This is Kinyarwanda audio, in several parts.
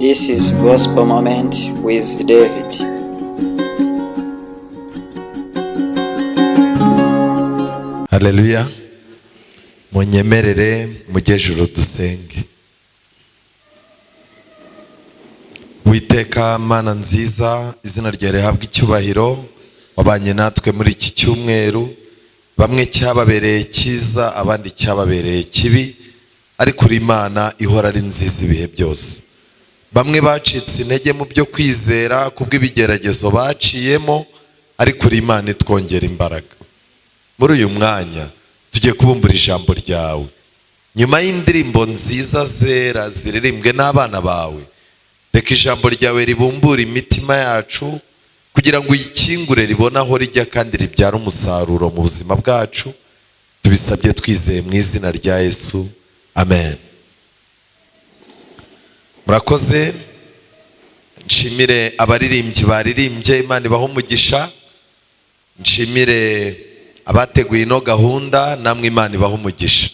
This is Gospel Moment with David. Haleluya. Munyemerere mujyejuru dusenge. Witeka Mana nziza, izina ryawe rihabwe icyubahiro. Wabanye natwe muri iki cyumweru, bamwe cyababereye cyiza, abandi cyababereye kibi, ariko uri Imana ihora ari nziza ibihe byose. Bamwe bacitse intege mu byo kwizera kubw'ibigeragezo baciyemo, ariko uri Imana itwongera imbaraga. Muri uyu mwanya tugiye kubumbura ijambo ryawe. Nyuma y'indirimbo nziza zera ziririmbwe n'abana bawe, reka ijambo ryawe ribumbura imitima yacu kugira ngo uyikingure ribone aho rijya kandi ribyara umusaruro mu buzima bwacu. Tubisabye twizeye mu izina rya Yesu, amen. Murakoze. Nshimire abaririmbyi baririmbye, Imana ibahe umugisha. Nshimire abateguye ino gahunda, namwe Imana ibahe umugisha.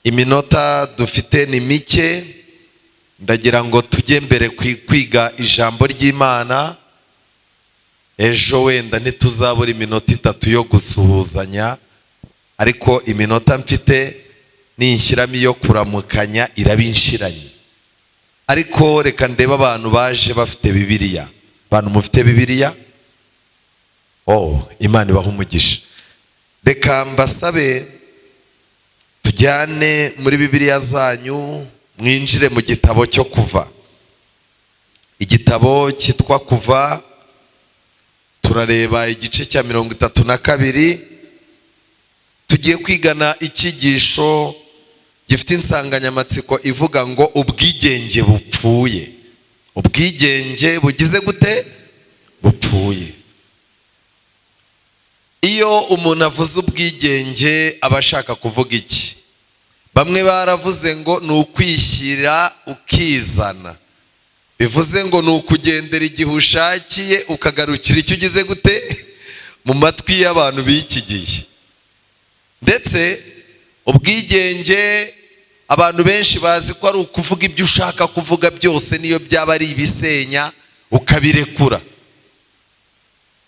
Iminota dufite ni mike, ndagira ngo tujye mbere kwiga ijambo ry'Imana. Ejo wenda ntituzabura iminota 3 yo gusuhuzanya, ariko iminota mfite ninshyiramo iyo kuramukanya irabinshiranye. Ariko reka ndeba abantu baje bafite Bibiliya. Abantu mufite Bibiliya? Imana ibahe umugisha. Reka mbasabe tujyane muri Bibiliya zanyu, mwinjire mu gitabo cyo Kuva. Igitabo cyitwa Kuva, turareba igice cya 32. Tugiye kwigana icyigisho gifite insanganyamatsiko ivuga ngo ubwigenge bupfuye. Ubwigenge bugize gute? Bupfuye. Iyo umuntu avuze ubwigenge aba ashaka kuvuga iki? Bamwe baravuze ngo ni ukwishyira ukizana. Bivuze ngo ni ukugendera igihe ushakiye ukagarukira icyo ugize gute? Mu matwi y'abantu b'iki gihe. Ndetse ubwigenge abantu benshi bazi ko ari ukuvuga ibyo ushaka kuvuga byose, niyo byaba ari ibisenya ukabirekura.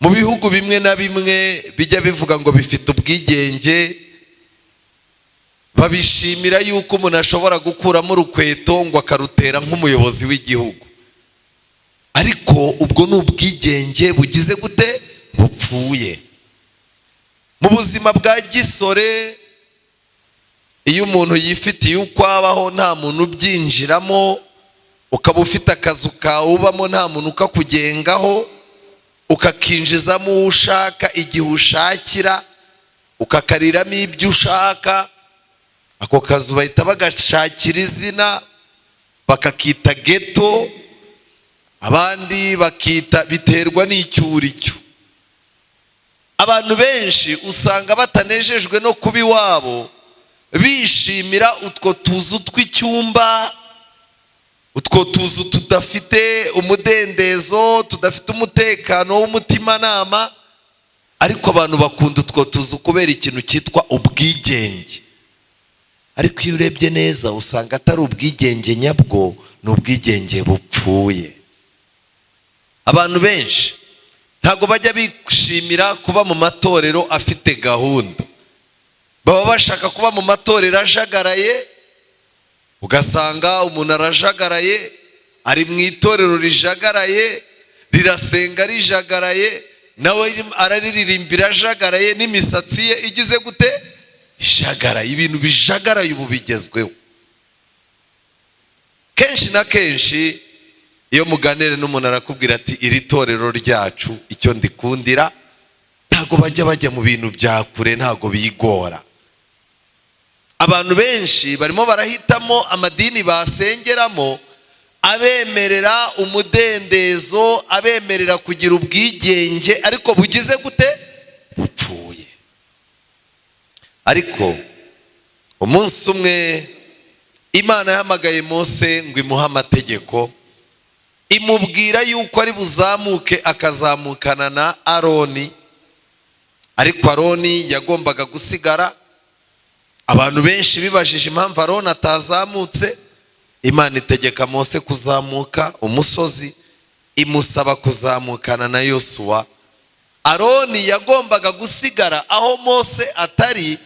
Mu bihugu bimwe na bimwe bijya bivuga ngo bifite ubwigenge, babishimira yuko umuntu ashobora gukuramo urukweto ngo akarutera nk'umuyobozi w'igihugu. Ariko ubwo ni ubwigenge bugize gute? Bupfuye. Mu buzima bwa gisore, iyo umuntu yifitiye uko abaho nta muntu ubyinjiramo, ukaba ufite akazu kawe ubamo nta muntu ukakugengaho, ukakinjizamo uwo ushaka igihe ushakira, ukakariramo ibyo ushaka, ako kazu bahita bagashakira izina bakakita ghetto, abandi bakita biterwa n'icyuricyo. Abantu benshi usanga batanejejwe no kuba iwabo, bishimira utwo tuzu tw'icyumba, utwo tuzu tudafite umudendezo, tudafite umutekano w'umutimanama. Ariko abantu bakunda utwo tuzu kubera ikintu cyitwa ubwigenge. Ariko iyo urebye neza usanga atari ubwigenge nyabwo, ni ubwigenge bupfuye. Abantu benshi ntago bajya bishimira kuba mu matorero afite gahunda. Baba bashaka kuba mu matorero ajagaraye, ugasanga umuntu arajagaraye, ari mu itorero rijagaraye, rirasenga rijagaraye, nawe araririmbira ajagaraye, n'imisatsi ye igize gute? Ijagaraye. Ibintu bijagaraye ubu bigezweho. Kenshi na kenshi iyo muganire n'umuntu arakubwira ati iri torero ryacu icyo ndikundira, ntago bajya mu bintu bya kure, ntago bigora. Abantu benshi barimo barahitamo amadini basengeramo abemerera umudendezo, abemerera kugira ubwigenge, ariko bugize gute? Bupfuye. Ariko umunsi umwe Imana yahamagaye Mose ngo imuhe amategeko, imubwira yuko ari buzamuke akazamukana na Aroni, ariko Aroni yagombaga gusigara. Abantu benshi bibajije impamvu Aroni atazamutse, Imana itegeka Mose kuzamuka umusozi, imusaba kuzamukana na Yosuwa. Aroni yagombaga gusigara aho Mose atari,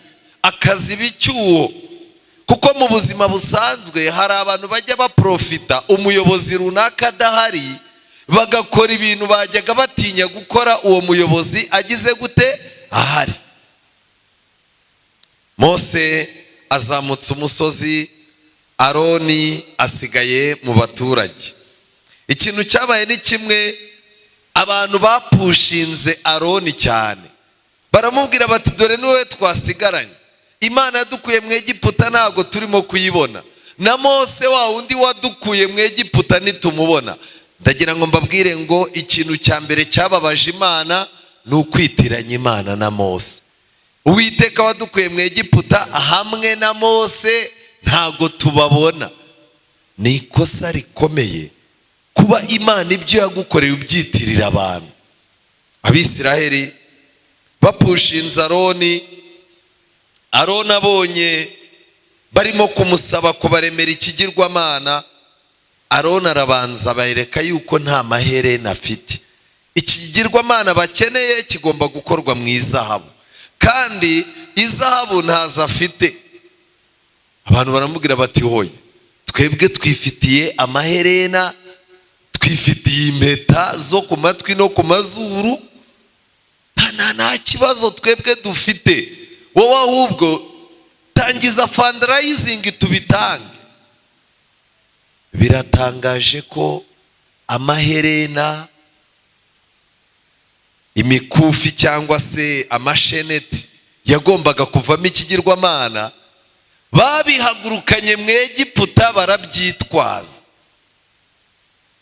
akaziba icyuho, kuko mu buzima busanzwe hari abantu bajya baprofita umuyobozi runaka adahari, bagakora ibintu bajyaga batinya gukora uwo muyobozi agize gute ahari. Mose azamutse umusozi, Aroni asigaye mu baturage. Ikintu cyabaye ni kimwe, abantu bapushinze Aroni cyane, baramubwira bati dore niwe twasigaranye, Imana yadukuye mu Egiputa ntabwo turimo kuyibona, na Mose wa wundi wadukuye mu Egiputa nitumubona. Ndagira ngo mbabwire ngo ikintu cya mbere cyababaje Imana ni ukwitiranya Imana na Mose. Uwiteka wadukuye mu Egiputa hamwe na Mose ntago tubabona. Ni ikosa rikomeye kuba Imana ibyo yagukoreye ubyitirira abantu. Abisiraheli bapushinze Aroni, Aroni abonye barimo kumusaba kubaremera ikigirwamana, Aroni arabanza bereka yuko nta maherena afite. Ikigirwamana bakeneye kigomba gukorwa mu izahabu, kandi izahabu ntazo afite. Abantu baramubwira bati hoye, twebwe twifitiye amaherena, twifitiye impeta zo ku matwi no ku mazuru, nta kibazo twebwe dufite, wowe ahubwo tangiza fundraising tubitange. Biratangaje ko amaherena, imikufi cyangwa se amasheneti yagombaga kuvamo ikigirwamana, babihagurukanye mu Egiputa barabyitwaza.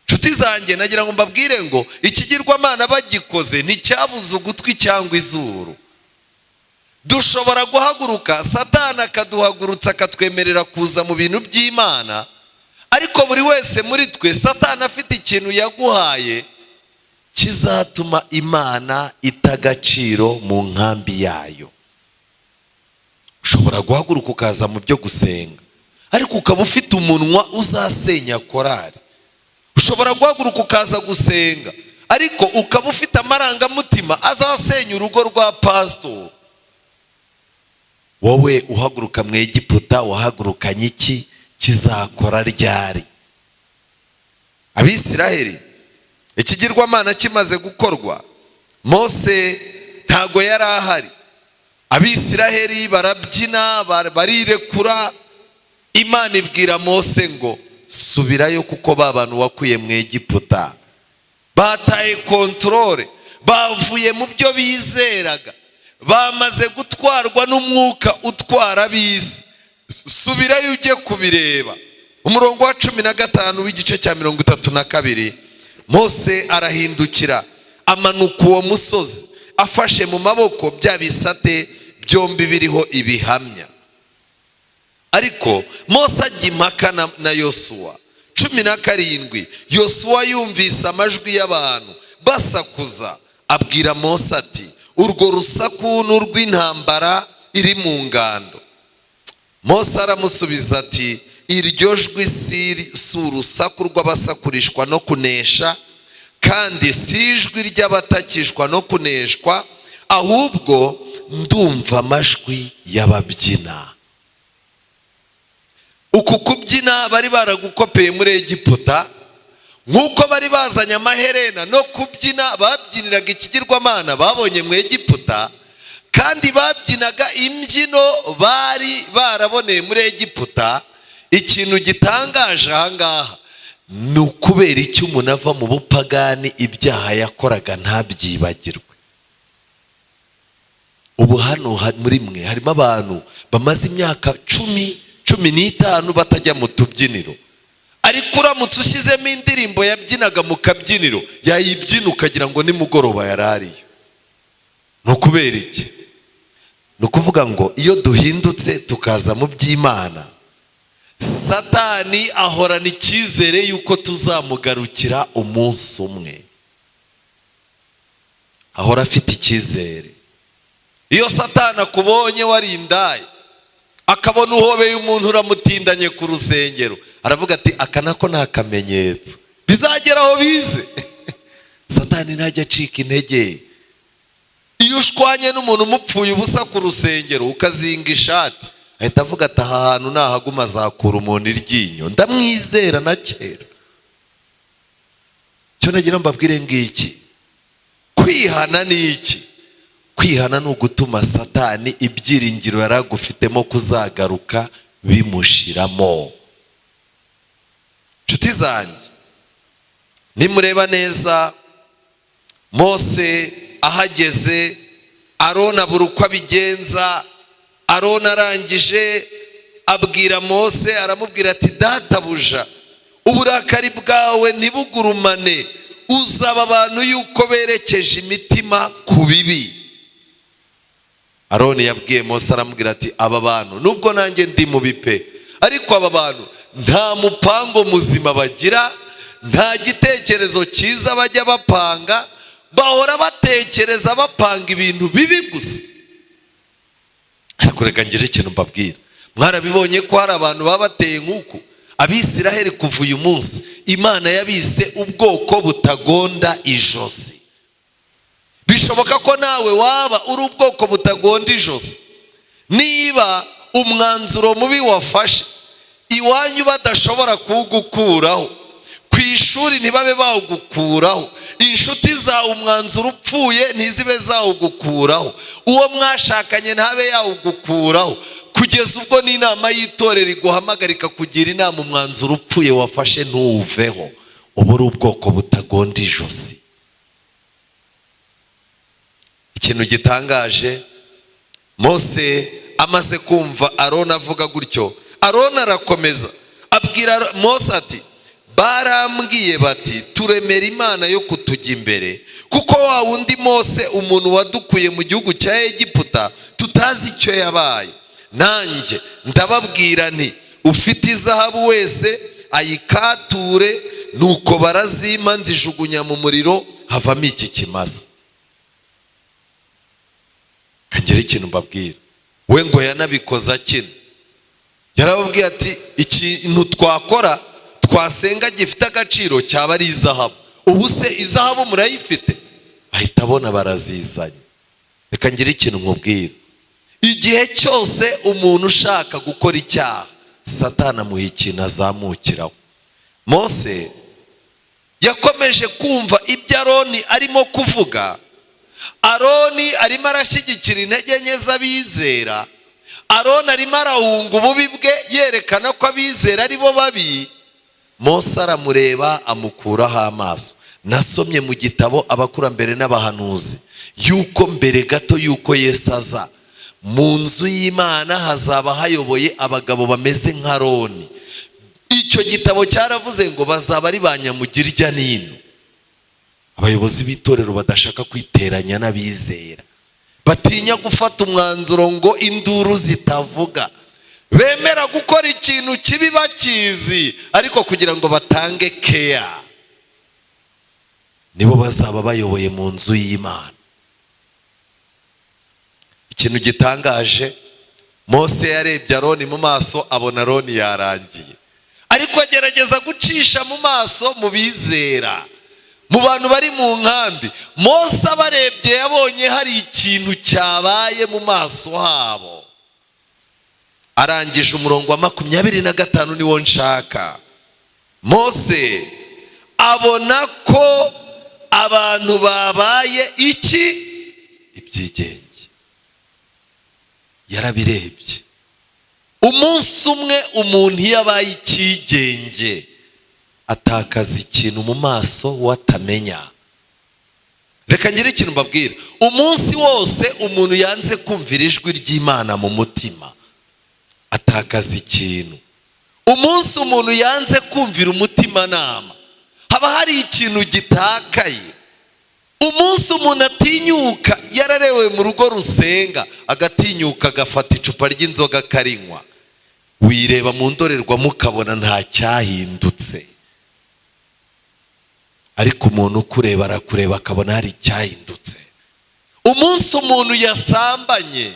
Nshuti zanjye, nagira ngo mbabwire ngo ikigirwamana bagikoze nticyabuze ugutwi cyangwa izuru. Dushobora guhaguruka, Satani akaduhagurutsa akatwemerera kuza mu bintu by'Imana, ariko buri wese muri twe Satani afite ikintu yaguhaye kizatuma Imana itagaciro mu nkambi yayo. Ushobora guhaguruka ukaza mu byo gusenga, ariko ukaba ufite umunwa uzasenya korari. Ushobora guhaguruka ukaza gusenga, ariko ukaba ufite amarangamutima azasenya urugo rwa pastor. Wowe uhaguruka mu Egiputa wahagurukanye iki? Kizakora ryari? Abisiraheli ikigirwamana kimaze gukorwa, Mose ntago yari ahari. Abisiraheli barabyina, barirekura. Imana ibwira Mose ngo subirayo, kuko babantu wakuye mu Egiputa bataye kontrole, bavuye mu byo bizeraga, bamaze gutwarwa n'umwuka utwara ab'isi. Subirayo ujye kubireba. Umurongo wa 15 w'igice cya 32, Mose arahindukira amanuka uwo musozi afashe mu maboko bya bisate byombi biriho ibihamya. Ariko Mose ajya impaka na Yosuwa. 17, Yosuwa yumvise amajwi y'abantu basakuza, abwira Mose ati urwo rusaku n'urw'intambara iri mu ngando. Mose aramusubiza ati iryo jwi si urusaku rw'abasakurishwa no kunesha, kandi si ijwi ry'abatakishwa no kuneshwa, ahubwo ndumva amajwi y'ababyina. Uku kubyina bari baragukopeye muri Egiputa, nk'uko bari bazanye amaherena no kubyina babyiniraga ikigirwamana babonye mu Egiputa, kandi babyinaga imbyino bari baraboneye muri Egiputa. Ikintu gitangaje ahangaha ni ukubera icyo umuntu ava mu bupagani, ibyaha yakoraga ntabyibagirwe. Ubu hano muri mwe harimo abantu bamaze imyaka 10-15 batajya mu tubyiniro, ariko uramutse ushyizemo indirimbo yabyinaga mu kabyiniro yayibyina ukagira ngo ni mugoroba yarariyo. Ni ukubera iki? Ni ukuvuga ngo iyo duhindutse tukaza mu by'Imana, Satani ahorana icyizere yuko tuzamugarukira umunsi umwe. Ahora afite icyizere. Iyo Satani akubonye warindaye, akabona uhobeye umuntu uramutindanye ku rusengero, aravuga ati aka nako ni akamenyetso bizagera aho bize. Satani ntajya acika intege. Iyo ushwanye n'umuntu umupfuye ubusa ku rusengero ukazinga ishati, ahita avuga ati aha hantu nahaguma azakura umuntu iryinyo, ndamwizera na kera. Cyo nagira mbabwire ngiki, kwihana ni iki? Kwihana ni ugutuma Satani ibyiringiro yaragufitemo kuzagaruka bimushiramo. Nshuti zanjye, nimureba neza, Mose ahageze, Aroni abura uko abigenza. Aroni arangije abwira Mose, aramubwira ati databuja, uburakari bwawe ntibugurumane, uzaba abantu yuko berekeje imitima ku bibi. Aroni yabwiye Mose, aramubwira ati aba bantu nubwo nanjye ndi mu bipe, ariko aba bantu nta mupango muzima bagira, nta gitekerezo cyiza bajya bapanga, bahora batekereza bapanga ibintu bibi gusa. Ariko reka ngire ikintu mbabwira, mwarabibonye ko hari abantu baba bateye nk'uku. Abisiraheli kuva uyu munsi Imana yabise ubwoko butagonda ijosi. Bishoboka ko nawe waba uri ubwoko butagonda ijosi. Niba umwanzuro mubi wafashe iwanyu badashobora kuwugukuraho, ku ishuri ntibabe bawugukuraho, inshuti zawe umwanzuro upfuye ntizibe zawugukuraho, uwo mwashakanye ntabe yawugukuraho, kugeza ubwo n'inama y'itorero iguhamagarika kugira inama umwanzuro upfuye wafashe ntuwuveho, uba uri ubwoko butagonda ijosi. Ikintu gitangaje, Mose amaze kumva Aroni avuga gutyo, Aroni arakomeza abwira Mose ati barambwiye bati turemera Imana yo kutujya imbere, kuko wa wundi Mose umuntu wadukuye mu gihugu cya Egiputa tutazi icyo yabaye. Nanjye ndababwira nti ufite izahabu wese ayikature, nuko barazima nzijugunya mu muriro havamo iki kimasa. Kagira ikintu mbabwira, we ngo yanabikoza kino, yarababwiye ati ikintu twakora twasenga gifite agaciro cyaba ari izahabu. Ubu se izahabu murayifite? Ahita abona barazizanye. Reka ngire ikintu nkubwira, igihe cyose umuntu ushaka gukora icyaha, Satani amuha ikintu azamukiraho. Mose yakomeje kumva ibyo Aroni arimo kuvuga. Aroni arimo arashyigikira intege nke z'abizera. Aroni arimo arahunga ububi bwe yerekana ko abizera ari bo babi. Mose aramureba amukuraho amaso. Nasomye mu gitabo abakurambere n'abahanuzi yuko mbere gato yuko Yesu aza, mu nzu y'Imana hazaba hayoboye abagabo bameze nka Aroni. Icyo gitabo cyaravuze ngo bazaba ari ba nyamugirya n'ino, abayobozi b'itorero badashaka kwiteranya n'abizera, batinya gufata umwanzuro ngo induru zitavuga, bemera gukora ikintu kibi bakizi ariko kugira ngo batange care. Nibo bazaba bayoboye mu nzu y'Imana. Ikintu gitangaje, Mose yarebye Aroni mu maso abona Aroni yarangiye, ariko agerageza gucisha mu maso mu bizera, mu bantu bari mu nkambi. Mose abarebye yabonye hari ikintu cyabaye mu maso habo. Arangije umurongo wa 25 niwo nshaka. Mose abona ko abantu babaye iki? Ibyigenge. Yarabirebye. Umunsi umwe umuntu yabaye ikigenge atakaza ikintu mu maso watamenya. Reka ngire ikintu mbabwira, umunsi wose umuntu yanze kumvira ijwi ry'Imana mu mutima atakaza ikintu. Umunsi umuntu yanze kumvira umutima nama, haba hari ikintu gitakaye. Umunsi umuntu atinyuka, yararewe mu rugo rusenga, agatinyuka agafata icupa ry'inzoga akarinywa, wireba mu ndorerwamo ukabona nta cyahindutse. Ariko umuntu ukureba arakureba akabona hari icyahindutse. Umunsi umuntu yasambanye,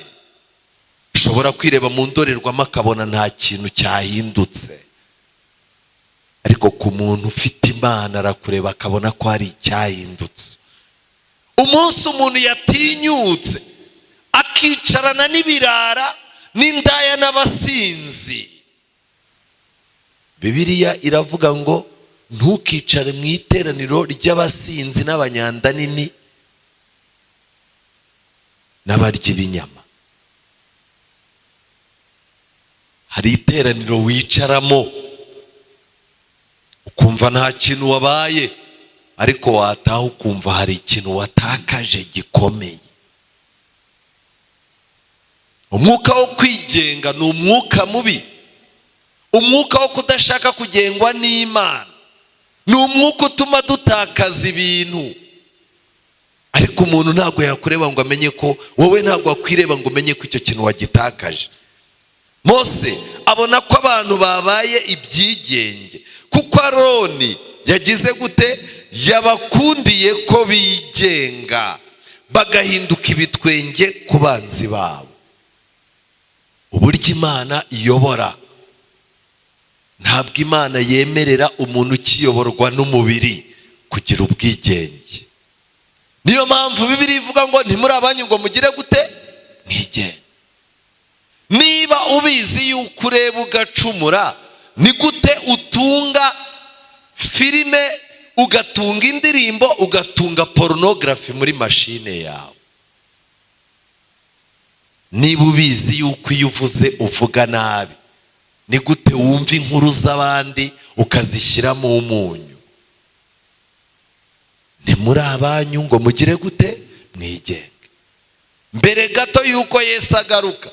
ushobora kwireba mu ndorerwamo akabona nta kintu cyahindutse. ariko ku muntu ufite Imana arakureba akabona ko hari icyahindutse. Umunsi umuntu yatinyutse akicarana n'ibirara n'indaya n'abasinzi, Bibiliya iravuga ngo ntukicare mu iteraniro ry'abasinzi n'abanyanda nini n'abarya ibinyama. Hari iteraniro wicaramo ukumva nta kintu wabaye, ariko wataha ukumva hari ikintu watakaje gikomeye. Umwuka wo kwigenga ni umwuka mubi. Umwuka wo kudashaka kugengwa n'Imana ni umwuka utuma dutakaza ibintu. Ariko umuntu ntabwo yakureba ngo amenye ko wowe, ntabwo wakwireba ngo umenye ko icyo kintu wagitakaje. Mose abona ko abantu babaye ibyigenge, kuko Aroni yagize gute? Yabakundiye ko bigenga bagahinduka ibitwenge ku banzi babo. Uburyo Imana iyobora, ntabwo Imana yemerera umuntu ukiyoborwa n'umubiri kugira ubwigenge. Niyo mpamvu Bibiliya ivuga ngo ntimuri abanyu ngo mugire gute? Mwigenge. Niba ubizi yuko ureba ugacumura, ni gute utunga filime, ugatunga indirimbo, ugatunga porunogarafi muri mashine yawe? Niba ubizi yuko iyo uvuze uvuga nabi, ni gute wumva inkuru z'abandi ukazishyiramo umunyu? Ntimuri abanyu ngo mugire gute? Mwigenge. Mbere gato yuko Yesu agaruka,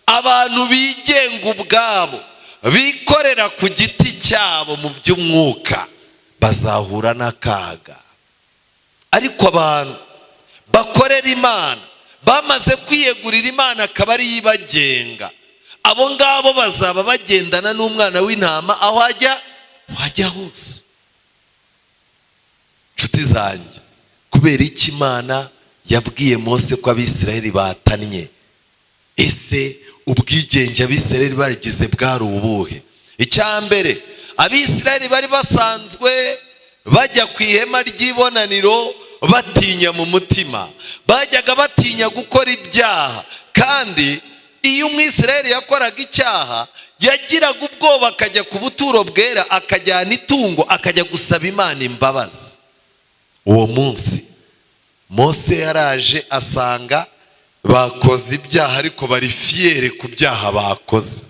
abantu bigenga ubwabo, bikorera ku giti cyabo mu by'umwuka, bazahura n'akaga. Ariko abantu bakorera Imana, bamaze kwiyegurira Imana akaba ari ibagenga, abo ngabo bazaba bagendana n'Umwana w'Intama aho ajya hose. Nshuti zanjye, kubera iki Imana yabwiye Mose ko Abisirayeli batannye? Ese ubwigenge Abisirayeli barigize bwari ubuhe? Icyambere, Abisirayeli bari basanzwe bajya ku ihema ry'ibonaniro batinya mu mutima, bajyaga batinya gukora ibyaha. Kandi iyo Umwisirayeli yakoraga icyaha, yagiraga ubwoba, akajya ku buturo bwera, akajyana itungo, akajya gusaba Imana imbabazi. Uwo munsi Mose yaraje asanga bakoze ibyaha, ariko bari fiyere ku byaha bakoze.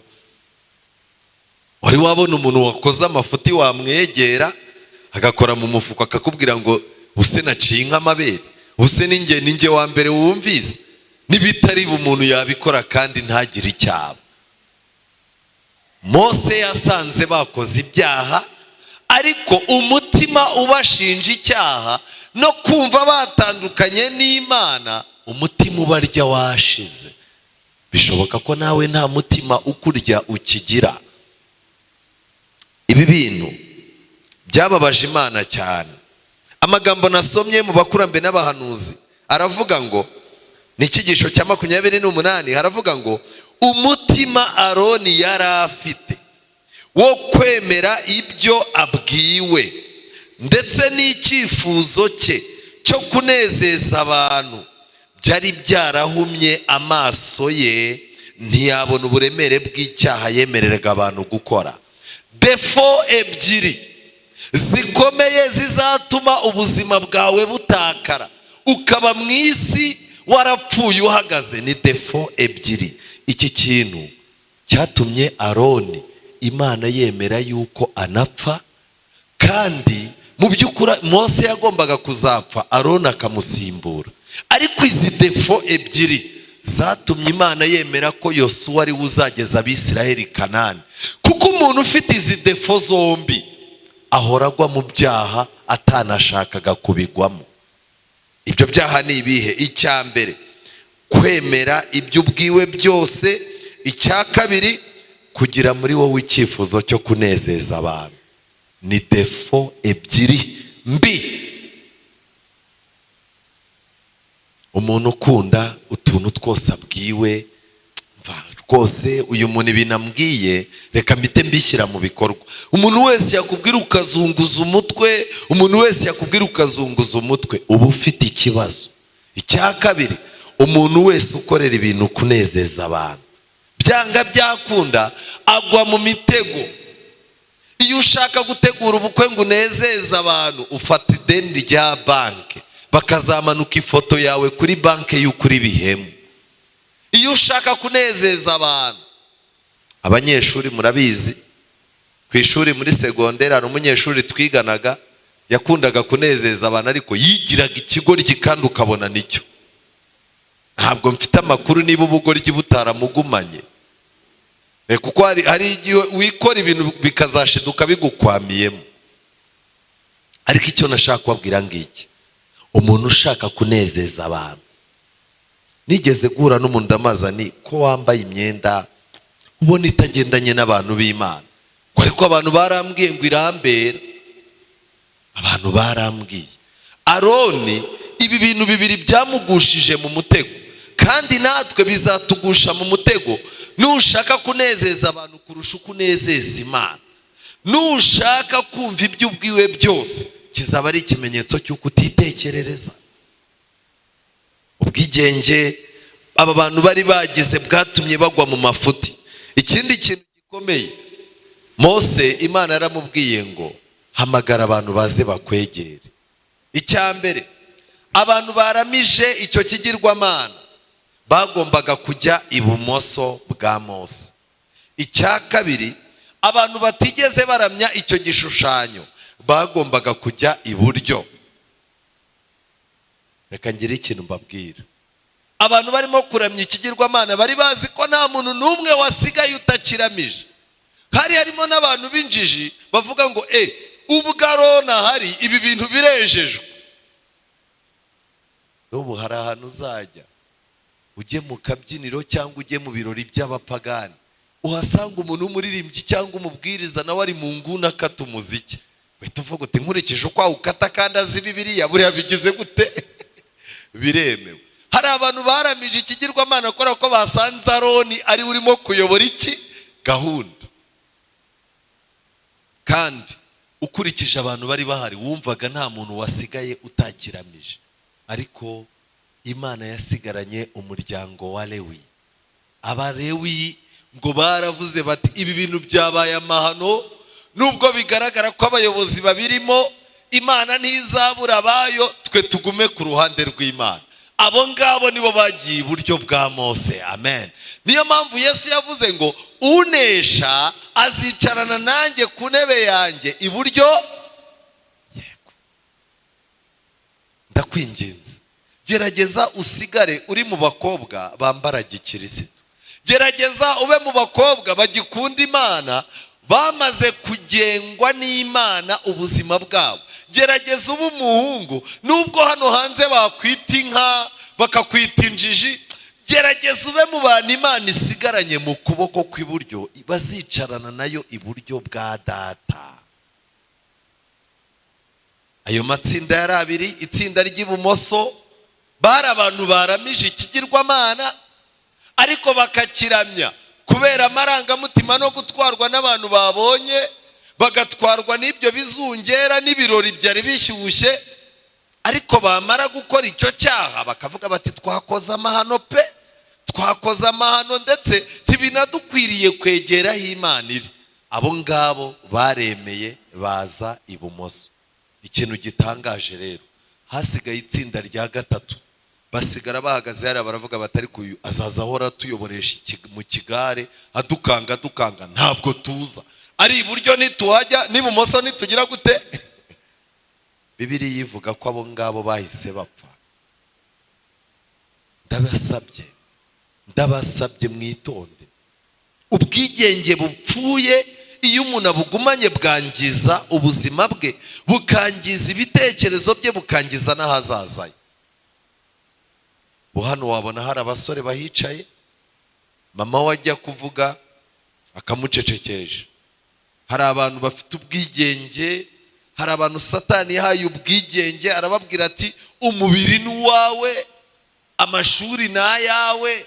Wari wabona umuntu wakoze amafuti wamwegera agakora mu mufuko akakubwira ngo use naciye nk'amabere, use ninjye wa mbere wumvise? N'ibitari umuntu yabikora kandi ntagire icyaha. Mose yasanze bakoze ibyaha, ariko umutima ubashinja icyaha no kumva batandukanye n'Imana, umutima ubarya washize. Bishoboka ko nawe nta mutima ukurya ukigira. Ibi bintu byababaje Imana cyane. Amagambo nasomye mu bakurambere n'abahanuzi aravuga ngo, ni icyigisho cya 28, haravuga ngo umutima Aroni yari afite wo kwemera ibyo abwiwe, ndetse n'icyifuzo cye cyo kunezeza abantu, byari byarahumye amaso ye, ntiyabona uburemere bw'icyaha yemereraga abantu gukora. Defo ebyiri zikomeye zizatuma ubuzima bwawe butakara, ukaba mu isi warapfuye uhagaze, ni defo ebyiri. Iki kintu cyatumye Aroni Imana yemera yuko anapfa, kandi mu by'ukuri Mose yagombaga kuzapfa, Aroni akamusimbura. Ariko izi defo ebyiri zatumye Imana yemera ko Yosuwa ari uzageza Abisirayeli Kanani. Kuko umuntu ufite izi defo zombi ahora agwa mu byaha atanashakaga kubigwamo. Ibyo byaha ni ibihe? Icyambere, kwemera ibyo ubwiwe byose. Icya kabiri, kugira muri wowe icyifuzo cyo kunezeza abantu. Ni defo ebyiri mbi. Umuntu ukunda utuntu twose abwiwe, rwose uyu muntu ibinambwiye reka mbite mbishyira mu bikorwa. Umuntu wese yakubwira ukazunguza umutwe, umuntu wese yakubwira ukazunguza umutwe, uba ufite ikibazo. Icya kabiri, umuntu wese ukorera ibintu kunezeza abantu, byanga byakunda agwa mu mitego. Iyo ushaka gutegura ubukwe ngo unezeze abantu, ufata ideni rya banki, bakazamanuka ifoto yawe kuri banki y'ukuri bihemu. Iyo ushaka kunezeza abantu, abanyeshuri murabizi, ku ishuri muri segonderi hari umunyeshuri twiganaga yakundaga kunezeza abantu, ariko yigiraga ikigoryi kandi ukabona nicyo. Ntabwo mfite amakuru niba ubugoryi butaramugumanye, kuko hari igihe wikora ibintu bikazashiduka bigukwamiyemo. Ariko icyo nashaka kubabwira ngiki, umuntu ushaka kunezeza abantu, nigeze guhura n'umuntu ndamazani ko wambaye imyenda ubona itagendanye n'abantu b'Imana, ariko abantu barambwiye ngo irambera. Abantu barambwiye Aroni ibi bintu bibiri byamugushije mu mutego, kandi natwe bizatugusha mu mutego. Nushaka kunezeza abantu kurusha uko unezeza Imana, nushaka kumva ibyo ubwiwe byose, kizaba ari ikimenyetso cy'uko utitekerereza. Ubwigenge aba bantu bari bagize bwatumye bagwa mu mafuti. Ikindi kintu gikomeye, Mose Imana yaramubwiye ngo hamagara abantu baze bakwegere. Icya mbere, abantu baramije icyo kigirwamana bagombaga kujya ibumoso bwa Mose. Icya kabiri, abantu batigeze baramya icyo gishushanyo bagombaga kujya iburyo. Reka ngire ikintu mbabwira, abantu barimo kuramya ikigirwamana bari bazi ko nta muntu n'umwe wasigaye utakiramije. Hari harimo n'abantu b'injiji bavuga ngo ubwo Aroni ahari ibi bintu birejejwe. Ubu hari ahantu uzajya, ujye mu kabyiniro cyangwa ujye mu birori by'abapagani, uhasanga umuntu w'umuririmbyi cyangwa umubwiriza nawe ari mu nguni akata umuziki. Uhita uvuga uti nkurikije uko awukata kandi azi Bibiliya, buriya bigize gute? Biremewe. Hari abantu baramije ikigirwamana kubera ko basanze Aroni ari urimo kuyobora iki gahunda. Kandi ukurikije abantu bari bahari wumvaga nta muntu wasigaye utakiramije. Ariko Imana yasigaranye umuryango wa Lewi. Abalewi ngo baravuze bati ibi bintu byabaye amahano, nubwo bigaragara ko abayobozi babirimo Imana ntizabura abayo, twe tugume ku ruhande rw'Imana. Abo ngabo nibo bagiye iburyo bwa Mose. Amen. Niyo mpamvu Yesu yavuze ngo unesha azicarana nanjye ku ntebe yanjye iburyo. Yego, ndakwinginze, gerageza usigare uri mu bakobwa bambara gikirisitu. Gerageza ube mu bakobwa bagikunda Imana, bamaze kugengwa n'Imana ubuzima bwabo. Gerageza ube umuhungu, nubwo hano hanze bakwita inka bakakwita injiji, gerageza ube mu bantu Imana isigaranye mu kuboko kw'iburyo, bazicarana nayo iburyo bwa Data. Ayo matsinda yari abiri. Itsinda ry'ibumoso bari abantu baramije ikigirwamana ariko bakakiramya kubera amarangamutima no gutwarwa n'abantu babonye, bagatwarwa n'ibyo bizungera n'ibirori byari bishyushye. Ariko bamara gukora icyo cyaha bakavuga bati twakoze amahano pe, twakoze amahano ndetse ntibinadukwiriye kwegera aho Imana iri. Abo ngabo baremeye baza ibumoso. Ikintu gitangaje rero, hasigaye itsinda rya gatatu, basigara bahagaze hariya baravuga bati ariko uyu azaza ahora tuyoboresha mu kigare adukanga ntabwo tuza, ari iburyo ntituhajya n'ibumoso ntitugira gute. Bibiliya ivuga ko abo ngabo bahise bapfa. Ndabasabye mwitonde. Ubwigenge bupfuye iyo umuntu abugumanye bwangiza ubuzima bwe, bukangiza ibitekerezo bye, bukangiza n'ahazaza. Hano wabona hari abasore bahicaye, mama we ajya kuvuga akamucecekeje. Hari abantu bafite ubwigenge, hari abantu Satani yahaye ubwigenge, arababwira ati umubiri ni uwawe, amashuri ni ayawe,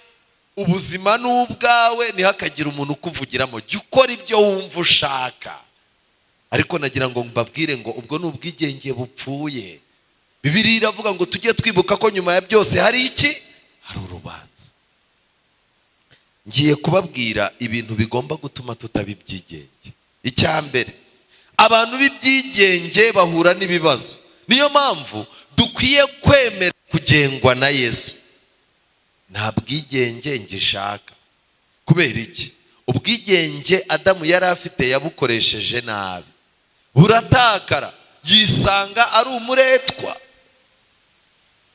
ubuzima ni ubwawe, ntihakagire umuntu ukuvugiramo. Jya ukora ibyo wumva ushaka. Ariko nagira ngo mbabwire ngo ubwo ni ubwigenge bupfuye. Bibiliya iravuga ngo tujye twibuka ko nyuma ya byose hari iki? Hari urubanza. Ngiye kubabwira ibintu bigomba gutuma tutaba ibyigenge. Icya mbere, abantu b'ibyigenge bahura n'ibibazo. Niyo mpamvu dukwiye kwemera kugengwa na Yesu. Nta bwigenge ngishaka. Kubera iki? Ubwigenge Adamu yari afite yabukoresheje nabi, buratakara, yisanga ari umuretwa.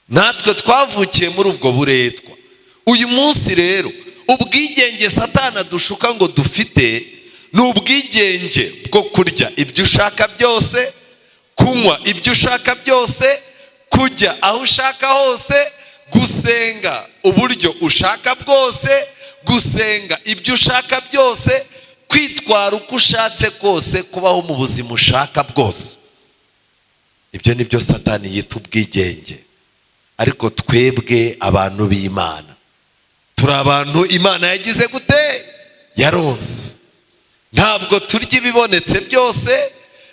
Natwe twavukiye muri ubwo buretwa. Uyu munsi rero ubwigenge Satani adushuka ngo dufite ni ubwigenge bwo kurya ibyo ushaka byose, kunywa ibyo ushaka byose, kujya aho ushaka hose, gusenga uburyo ushaka bwose, gusenga ibyo ushaka byose, kwitwara uko ushatse kose, kubaho mu buzima ushaka bwose. Ibyo ni byo Satani yita ubwigenge. Ariko twebwe abantu b'Imana turi abantu Imana yagize gute? Yaronse. Ntabwo turya ibibonetse byose,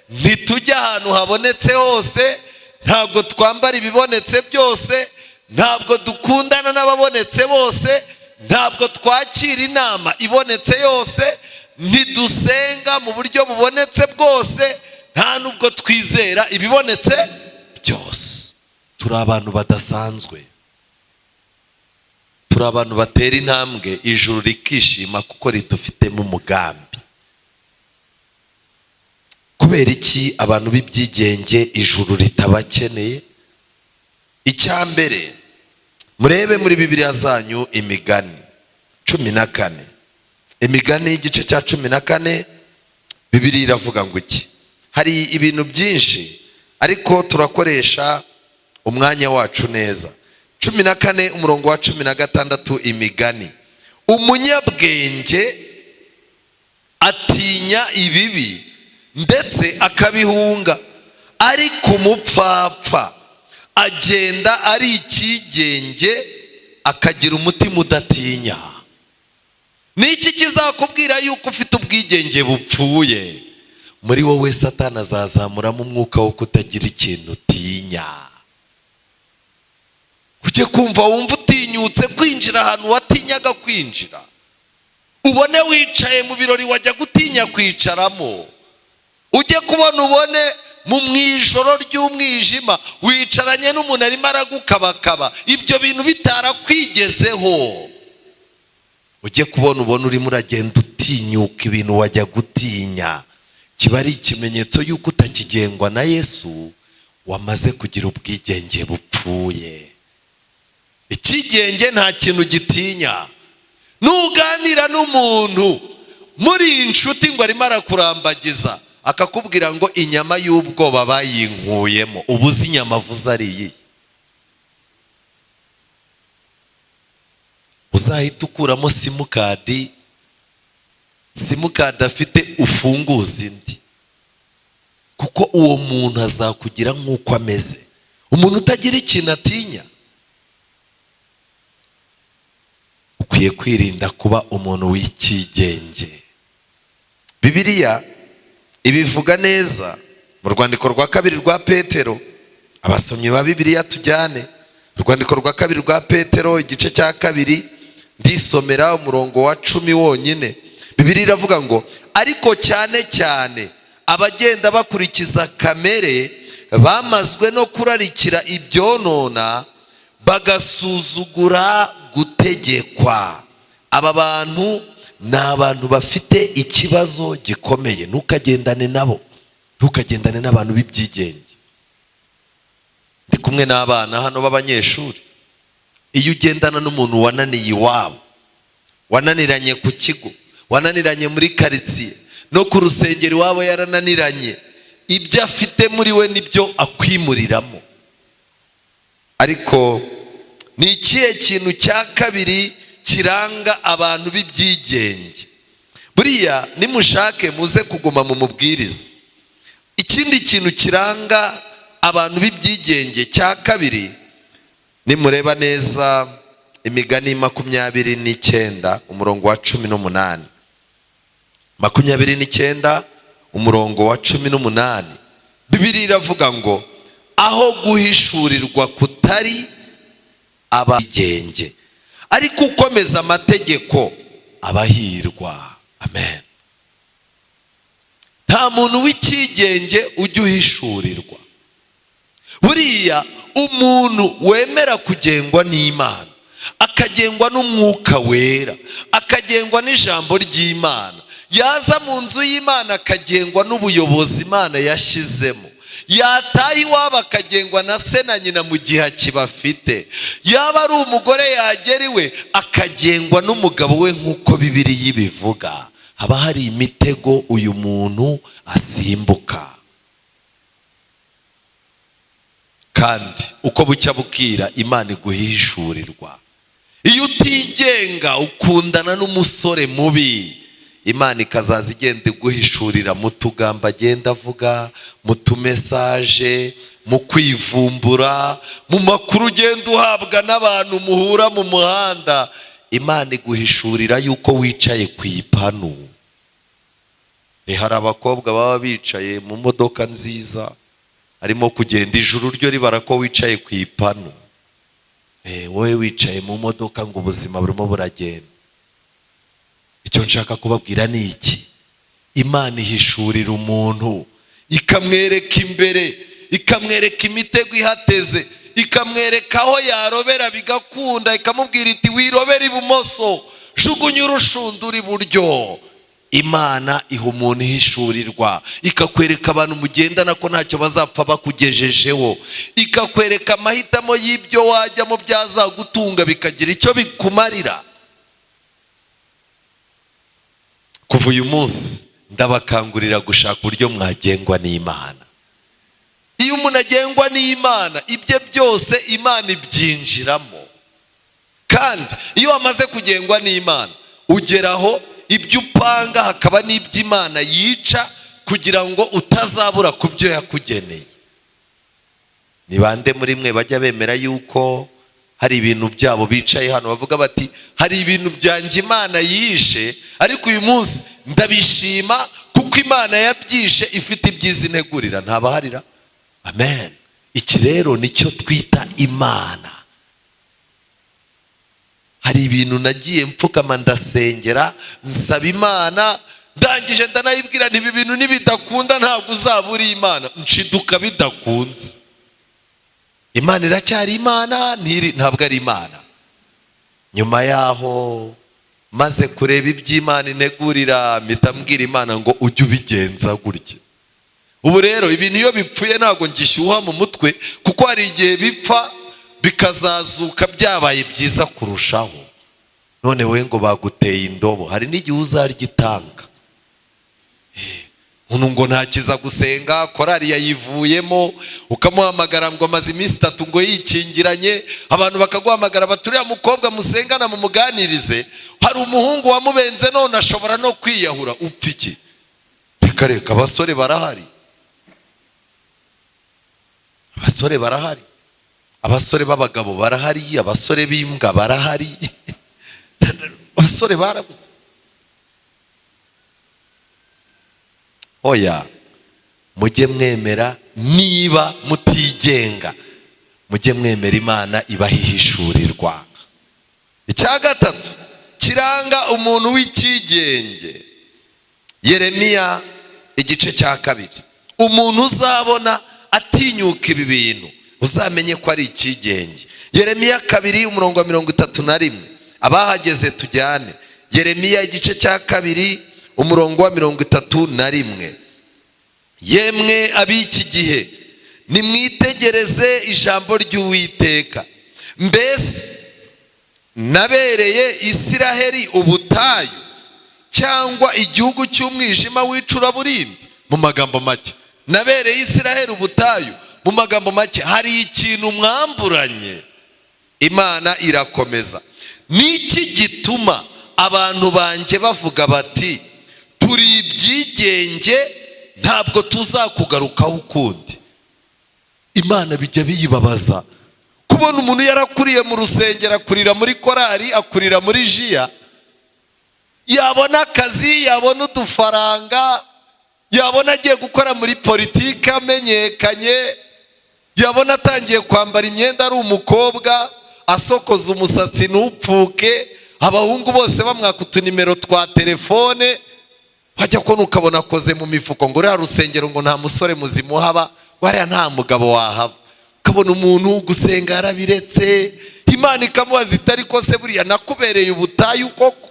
ntitujya ahantu habonetse hose, ntabwo twambara ibibonetse byose, ntabwo dukundana n'ababonetse bose, ntabwo twakira inama ibonetse yose, ntidusenga mu buryo bubonetse bwose, nta nubwo twizera ibibonetse byose. Turi abantu badasanzwe. Turi abantu batera intambwe ijuru rikishima kuko ridufitemo umugambi. Kubera iki abantu b'ibyigenge ijuru ritabakeneye? Icya mbere, murebe muri Bibiliya zanyu Imigani 14. Imigani y'igice cya 14, Bibiliya iravuga ngo iki? Hari ibintu byinshi ariko turakoresha umwanya wacu neza. 14 umurongo wa 16, Imigani. Umunyabwenge atinya ibibi ndetse akabihunga, ariko umupfapfa agenda ari ikigenge akagira umutima udatinya. Niki kizakubwira yuko ufite ubwigenge bupfuye? Muri wowe Satani azazamuramo umwuka wo kutagira ikintu utinya. Ujye kumva wumva utinyutse kwinjira ahantu watinyaga kwinjira. Ubone wicaye mu birori wajya gutinya kwicaramo. Ujye kubona ubone mu mwijoro ry'umwijima wicaranye n'umuntu arimo aragukabakaba, ibyo bintu bitarakwigezeho. Ujye kubona ubone urimo uragenda utinyuka ibintu wajya gutinya. Kiba ari ikimenyetso yuko utakigengwa na Yesu, wamaze kugira ubwigenge bupfuye. Ikigenge nta kintu gitinya. Nuganira n'umuntu muri inshuti ngo arimo arakurambagiza, akakubwira ngo inyama y'ubwoba bayinkuyemo, ubuze inyama avuze ari iyi, uzahita ukuramo simukadi afite ufunguza indi, kuko uwo muntu azakugira nk'uko ameze. Umuntu utagira ikintu atinya. Ukwiye kwirinda kuba umuntu w'ikigenge. Bibiliya ibivuga neza mu rwandiko rwa 2 rwa Petero. Abasomyi ba Bibiliya tujyane urwandiko rwa 2 rwa Petero igice cya 2, ndisomera umurongo wa 10 wonyine. Bibiliya iravuga ngo ariko cyane cyane abagenda bakurikiza kamere bamazwe no kurarikira ibyonona, bagasuzugura gutegekwa. Aba bantu ni abantu bafite ikibazo gikomeye. Ntukagendane nabo, ntukagendane n'abantu b'ibyigenge. Ndi kumwe n'abana hano b'abanyeshuri. Iyo ugendana n'umuntu wananiye iwabo, wananiranye ku kigo, wananiranye muri karitsiye, no ku rusengero iwabo yarananiranye, ibyo afite muri we nibyo akwimuriramo. Ariko ni ikihe kintu cya kabiri kiranga abantu b'ibyigenge? Buriya nimushake muze kuguma mu mubwiriza. Ikindi kintu kiranga abantu b'ibyigenge cya kabiri, nimureba neza Imigani 29 umurongo wa 18. 29 umurongo wa 18. Bibiliya iravuga ngo aho guhishurirwa kutari abigenge, ariko ukomeza amategeko abahirwa. Amen. Nta muntu w'ikigenge ujya uhishurirwa. Buriya umuntu wemera kugengwa n'Imana, akagengwa n'umwuka wera, akagengwa n'ijambo ry'Imana, yaza mu nzu y'Imana akagengwa n'ubuyobozi Imana yashyizemo, yataha iwabo akagengwa na se na nyina mu gihe akibafite, yaba ari umugore yagera iwe akagengwa n'umugabo we nk'uko Bibiliya ibivuga. Haba hari imitego uyu muntu asimbuka. Kandi uko bucya bukira Imana iguhishurirwa. Iyo utigenga ukundana n'umusore mubi, Imana ikazaza igenda iguhishurira mu tugambo agenda avuga, mu tumesaje, mu kwivumbura, mu makuru ugenda uhabwa n'abantu muhura mu muhanda. Imana iguhishurira yuko wicaye ku ipanu. Hari abakobwa baba bicaye mu modoka nziza, arimo kugenda ijuru ryo ribara ko wicaye ku ipanu. Wowe wicaye mu modoka ngo ubuzima burimo buragenda. Icyo nshaka kubabwira ni iki: Imana ihishurira umuntu, ikamwereka imbere, ikamwereka imitego ihateze, ikamwereka aho yarobera bigakunda, ikamubwira iti wirobera ibumoso, jugunya urushundura iburyo. Imana iha umuntu ihishurirwa, ikakwereka abantu mugendana ko ntacyo bazapfa bakugejejeho, ikakwereka amahitamo y'ibyo wajyamo byazagutunga bikagira icyo bikumarira. Kuva uyu munsi ndabakangurira gushaka uburyo mwagengwa n'Imana. Iyo umuntu agengwa n'Imana, ibye byose Imana ibyinjiramo. Kandi iyo wamaze kugengwa n'Imana, ugeraho ibyo upanga hakaba n'ibyo Imana yica kugira ngo utazabura ku byo yakugeneye. Ni bande muri mwe bajya bemera yuko hari ibintu byabo bicaye hano bavuga bati hari ibintu byanjye Imana yishe, ariko uyu munsi ndabishima kuko Imana yabyishe ifite ibyiza integurira? Ntabaharira? Amen. Iki rero nicyo twita Imana. Hari ibintu nagiye mfukama ndasengera, nsaba Imana, ndangije ndanayibwira nti ibi bintu nibidakunda ntabwo uzabura Imana. Nshiduka bidakunze. Imana iracyari Imana, ntabwo ari Imana. Nyuma yaho maze kureba iby'Imana integurira, mpita mbwira Imana ngo ujye ubigenza gutya. Ubu rero ibintu iyo bipfuye ntabwo ngishyuha mu mutwe, kuko hari igihe bipfa bikazazuka byabaye byiza kurushaho. None we ngo baguteye indobo, hari n'igihe uzargitanga. Umuntu ngo ntakiza gusenga, korari yayivuyemo, ukamuhamagara ngo amaze iminsi 3 ngo yikingiranye, abantu bakaguhamagara baturiya mukobwa musengana mu muganirize, hari umuhungu wamubenze none ashobora no kwiyahura. Upfa iki? Reka abasore barahari. Abasore barahari. Abasore b'abagabo barahari, abasore b'imbwa barahari. Abasore barabuze. Oya, mujye mwemera, niba mutigenga mujye mwemera Imana ibahihishurirwa. Icya gatatu kiranga umuntu w'ikigenge, Yeremiya igice cya 2. Umuntu uzabona atinyuka ibi bintu uzamenye ko ari ikigenge. Yeremiya 2 umurongo wa 31. Abahageze tujyane. Yeremiya igice cya 2 umurongo wa 31. Yemwe ab'iki gihe nimwitegereze ijambo ry'Uwiteka. Mbese nabereye Isiraheli ubutayu cyangwa igihugu cy'umwijima w'icuraburindi? Mu magambo make, nabereye Isiraheli ubutayu. Mu magambo make, hari ikintu mwamburanye. Imana irakomeza. Niki gituma abantu banjye bavuga bati turi ibyigenge, ntabwo tuzakugarukaho ukundi? Imana bijya biyibabaza kubona umuntu yarakuriye mu rusengero, akurira muri korari, akurira muri jiya, yabona akazi, yabona udufaranga, yabona agiye gukora muri politiki amenyekanye, yabona atangiye kwambara imyenda ari umukobwa, asokoza umusatsi ntupfuke, abahungu bose bamwaka utunimero twa telefone, wajya kubona ukabona akoze mu mifuko ngo uriya rusengero ngo nta musore muzima uhaba, wariya nta mugabo wahava. Ukabona umuntu gusenga yarabiretse, Imana ikamubaza iti ariko se buriya nakubereye ubutayu koko?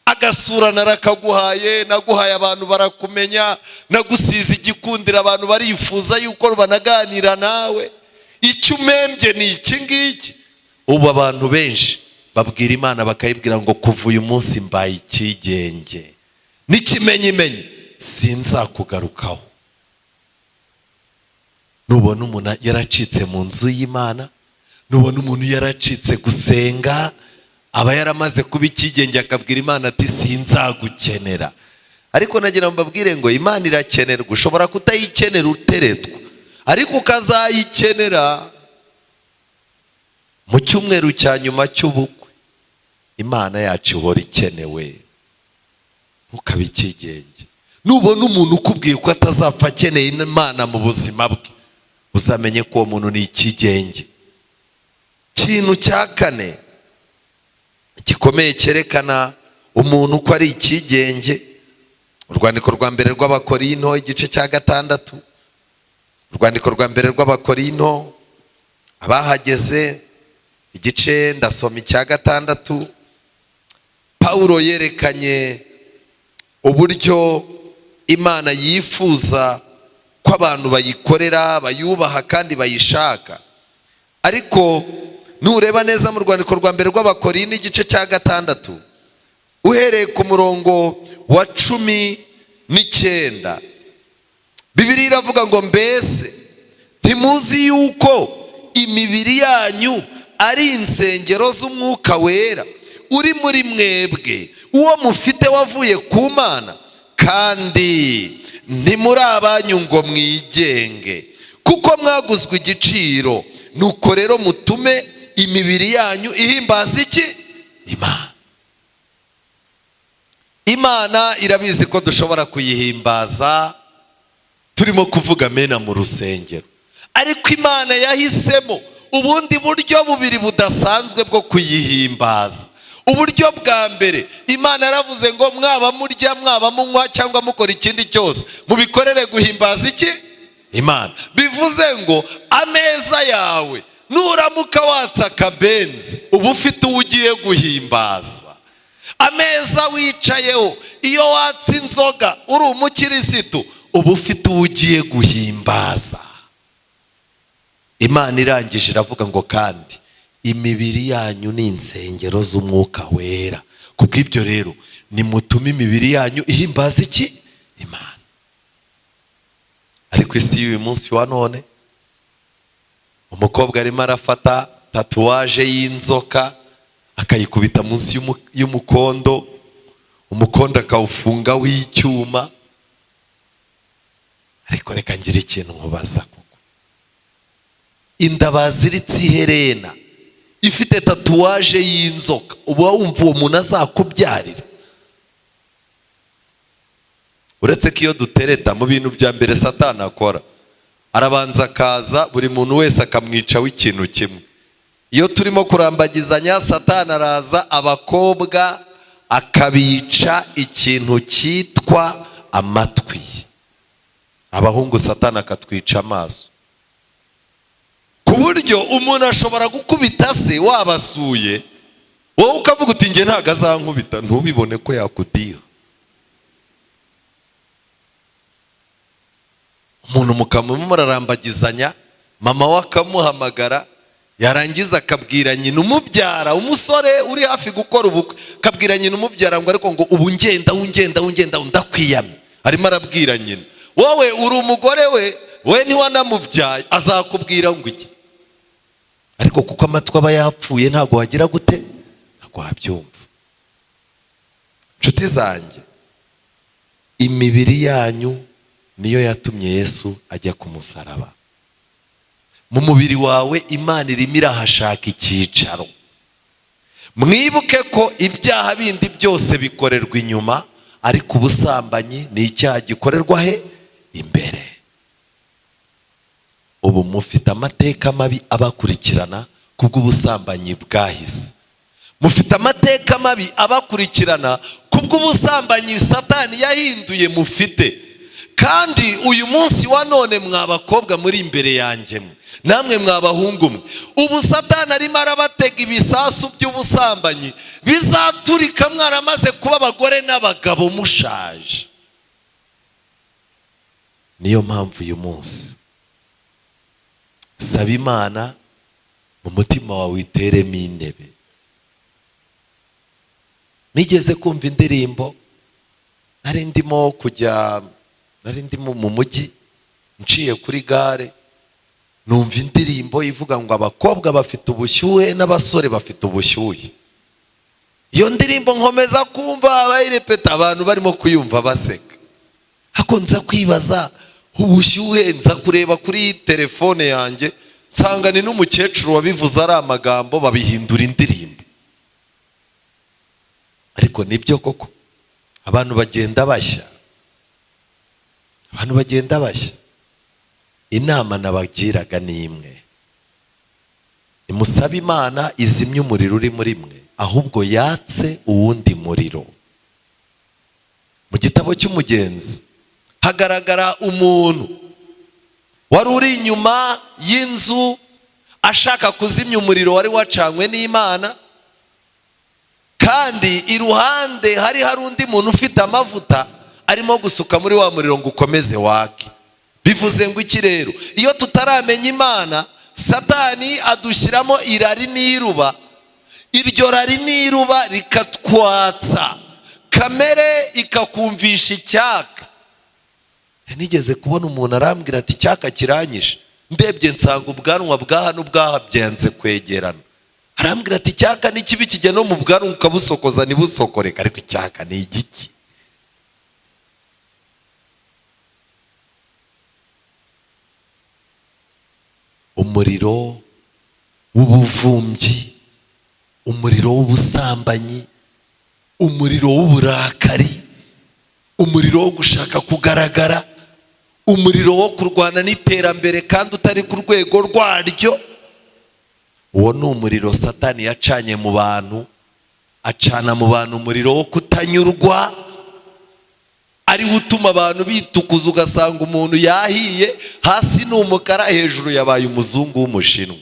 Agasura narakaguhaye, naguhaye abantu barakumenya, nagusize igikundira abantu barifuza yuko banaganira nawe, icyo umembye ni iki ngiki. Ubu abantu benshi babwira Imana bakayibwira ngo kuva uyu munsi mbaye ikigenge, n'ikimenyimenyi sinzakugarukaho. Nubona umuntu yaracitse mu nzu y'Imana, nubona umuntu yaracitse gusenga, aba yaramaze kuba ikigenge, akabwira Imana ati sinzagukenera. Ariko nagira mbabwire ngo Imana irakenerwa. Ushobora kutayikenera uteretwa, ariko ukazayikenera mu cyumweru cya nyuma cy'ubukwe. Imana yacu ihora ikenewe, ntukabe ikigenge. Nubona umuntu ukubwiye ko atazapfa akeneye Imana mu buzima bwe, uzamenye ko uwo muntu ni ikigenge. Ikintu cya kane gikomeye cyerekana umuntu ko ari ikigenge, urwandiko rwa mbere rw'Abakorinto igice cya 6, urwandiko rwa mbere rw'Abakorinto abahageze igice ndasoma icya 6. Pawulo yerekanye uburyo Imana yifuza ko abantu bayikorera, bayubaha kandi bayishaka. Ariko nureba neza mu rwandiko rwa mbere rw'Abakorinto igice cya 6 uhereye ku murongo wa 19, Bibiliya iravuga ngo mbese ntimuzi yuko imibiri yanyu ari insengero z'Umwuka Wera uri muri mwebwe, uwo mufite wavuye ku Mana, kandi ntimuri abanyu ngo mwigenge, kuko mwaguzwe igiciro. Nuko rero mutume imibiri yanyu ihimbaza iki? Imana. Imana irabizi ko dushobora kuyihimbaza turimo kuvuga amena mu rusengero, ariko Imana yahisemo ubundi buryo bubiri budasanzwe bwo kuyihimbaza. Uburyo bwa mbere, Imana yaravuze ngo mwaba murya, mwaba munywa, cyangwa mukora ikindi cyose, mubikorere guhimbaza iki? Imana. Bivuze ngo ameza yawe nuramuka watsa akabenzi, uba ufite uwo ugiye guhimbaza. Ameza wicayeho iyo watsa inzoga uri umukirisitu, uba ufite uwo ugiye guhimbaza. Imana irangije iravuga ngo kandi imibiri yanyu ni insengero z'Umwuka Wera. Kubw'ibyo rero nimutume imibiri yanyu ihimbaza iki? Imana. Ariko isi y'uyu munsi wa none, umukobwa arimo arafata tatuwaje y'inzoka akayikubita munsi y'umukondo, umukondo akawufunga w'icyuma. Ariko reka ngira ikintu nkubaza kuko inda baziritse iherena ifite tatuwaje y'inzoka, uba wumva uwo muntu azakubyarira? Uretse ko iyo dutereta mu bintu bya mbere Satani akora, arabanza akaza buri muntu wese akamwicaho ikintu kimwe. Iyo turimo kurambagizanya, Satani araza abakobwa akabica ikintu cyitwa amatwi, abahungu Satani akatwica amaso, ku buryo umuntu ashobora gukubita se wabasuye, wowe ukavuga uti nge ntago azankubita, ntubibone ko yakudiha. Umuntu mukamumu murarambagizanya, mama we akamuhamagara, yarangiza akabwira nyina umubyara, umusore uri hafi gukora ubukwe, akabwira nyina umubyara ngo ariko ngo ubu ngenda ndakwiyamye. Arimo arabwira nyina, wowe uri umugore we ntiwanamubyaye, azakubwira ngo iki? Ariko kuko amatwi aba yapfuye ntago wagira gute, ntago wabyumva. Nshuti zanjye, imibiri yanyu niyo yatumye Yesu ajya ku musaraba. mu mubiri wawe Imana irimo irahashaka icyicaro. Mwibuke ko ibyaha bindi byose bikorerwa inyuma, ariko ubusambanyi ni icyaha gikorerwa he? Imbere. Ubu mufite amateka mabi abakurikirana kubw'ubusambanyi bwahise. Mufite amateka mabi abakurikirana kubw'ubusambanyi Satani yahinduye mufite. Kandi uyu munsi wa none mwabakobwa muri imbere yanjye, namwe mwabahungu mwe, ubu Satani arimo arabatega ibisasu by'ubusambanyi bizaturika mwaramaze kuba abagore n'abagabo mushaje. Niyo mpamvu uyu munsi saba Imana mu mutima wawe iteremo intebe. Nigeze kumva indirimbo, nari ndimo mu mujyi nciye kuri gare, numva indirimbo ivuga ngo abakobwa bafite ubushyuhe n'abasore bafite ubushyuhe. Iyo ndirimbo nkomeza kumva abayirepeta, abantu barimo kuyumva baseka. Hako nza kwibaza ubushyuhe, nza kureba kuri telefone yanjye nsanga ni n'umukecuru wabivuze ari amagambo babihindura indirimbo. Ariko nibyo koko abantu bagenda bashya. Inama nabagiraga ni imwe: nimusabe Imana izimye umuriro uri muri mwe, ahubwo yatse uwundi muriro. Mu gitabo cy'Umugenzi hagaragara umuntu wari uri inyuma y'inzu ashaka kuzimya umuriro wari wacanywe n'Imana, kandi iruhande hari undi muntu ufite amavuta arimo gusuka muri wa muriro ngo ukomeze wake. Bivuze ngo iki rero? Iyo tutaramenya Imana, Satani adushyiramo irari n'iruba. Iryo rari n'iruba rikatwatsa, kamere ikakumvisha icyaka. Nigeze kubona umuntu arambwira ati icyaka kiranyishe, ndebye nsanga ubwanwa bwa hano bwahabyenze kwegerana. Arambwira ati icyaka ni kibi kijya no mu bwanwa ukabusokoza ntibusokoreka, ariko icyaka ni igiki? Umuriro w'ubuvumbyi, umuriro w'ubusambanyi, umuriro w'uburakari, umuriro wo gushaka kugaragara, umuriro wo kurwana n'iterambere kandi utari ku rwego rwaryo. Uwo ni umuriro Satani yacanye mu bantu. Acana mu bantu umuriro wo kutanyurwa, ari utuma abantu bitukuza, ugasanga umuntu yahiye, hasi ni umukara, hejuru yabaye umuzungu w'umushinwa.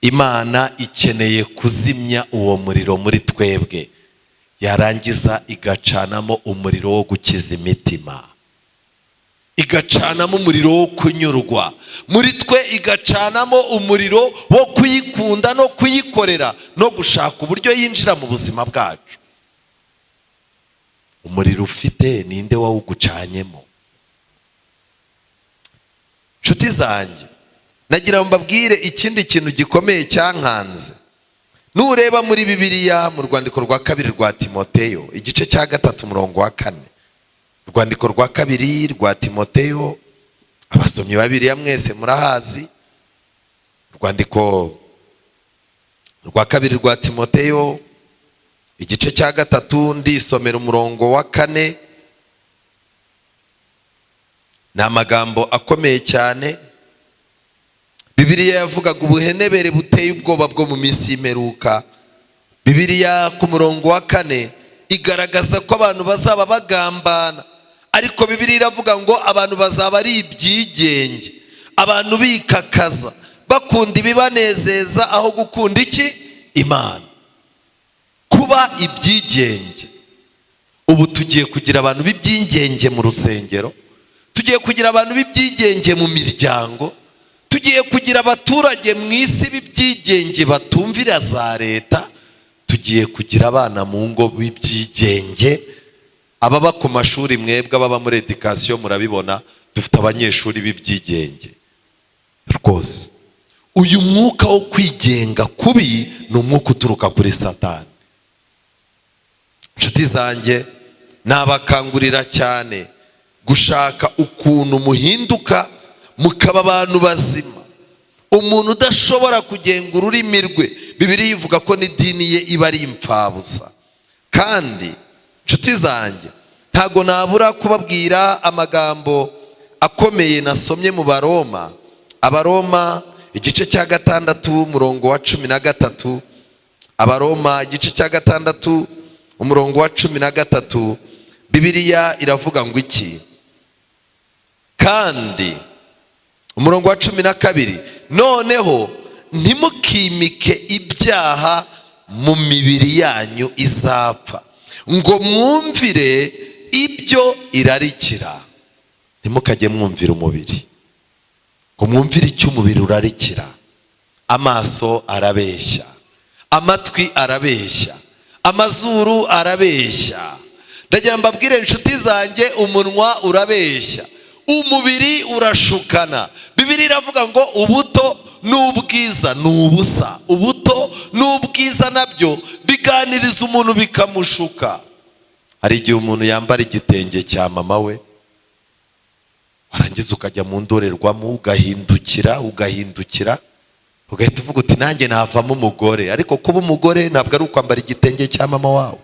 Imana ikeneye kuzimya uwo muriro muri twebwe, yarangiza igacanamo umuriro wo gukiza imitima, igacanamo umuriro wo kunyurwa muri twe, igacanamo umuriro wo kuyikunda no kuyikorera no gushaka uburyo yinjira mu buzima bwacu. Umuriro ufite ninde wawugucanyemo? Nshuti zanjye, nagira ngo mbabwire ikindi kintu gikomeye cyankanze. Nureba muri Bibiliya mu rwandiko rwa kabiri rwa Timoteyo, igice cya 3 umurongo wa 4. Urwandiko rwa kabiri rwa Timoteyo, abasomyi ba Bibiliya mwese murahazi. Urwandiko rwa kabiri rwa Timoteyo, igice cya 3, ndisomera umurongo wa 4. Ni amagambo akomeye cyane. Bibiliya yavugaga ubuhenebere buteye ubwoba bwo mu minsi y'imperuka. Bibiliya ku murongo wa 4 igaragaza ko abantu bazaba bagambana, ariko Bibiliya iravuga ngo abantu bazaba ari ibyigenge, abantu bikakaza, bakunda ibibanezeza aho gukunda iki? Imana. Kuba ibyigenge. Ubu tugiye kugira abantu b'ibyigenge mu rusengero, tugiye kugira abantu b'ibyigenge mu miryango, tugiye kugira abaturage mu isi b'ibyigenge batumvira za leta, tugiye kugira abana mu ngo b'ibyigenge. Ababa ku mashuri mwebwe, ababa muri education murabibona, dufite abanyeshuri b'ibyigenge. Rwose uyu mwuka wo kwigenga kubi ni umwuka uturuka kuri Satani. Nshuti zanjye, nabakangurira cyane gushaka ukuntu muhinduka mukaba abantu bazima. Umuntu udashobora kugenga ururimi rwe, Bibiliya ivuga ko n'idini ye iba ari impfabusa. Kandi nshuti zanjye, ntago nabura kubabwira amagambo akomeye nasomye mu Baroma. Abaroma igice cya 6 umurongo wa 13. Abaroma igice cya 6 umurongo wa 13, Bibiliya iravuga ngo iki? Kandi umurongo wa 12, noneho ntimukimike ibyaha mu mibiri yanyu izapfa, ngo mwumvire ibyo irarikira. Ntimukajye mwumvira umubiri, ngo mwumvire icyo umubiri urarikira. Amaso arabeshya, amatwi arabeshya, amazuru arabeshya. Ndagira mbabwire inshuti zanjye, umunwa urabeshya, umubiri urashukana. Bibiliya iravuga ngo ubuto n'ubwiza ni ubusa. Ubuto n'ubwiza nabyo biganiriza umuntu bikamushuka. Hari igihe umuntu yambara igitenge cya mama we, warangiza ukajya mu ndorerwamo ugahindukira ugahita uvuga uti nanjye navamo umugore. Ariko kuba umugore ntabwo ari ukwambara igitenge cya mama wawe.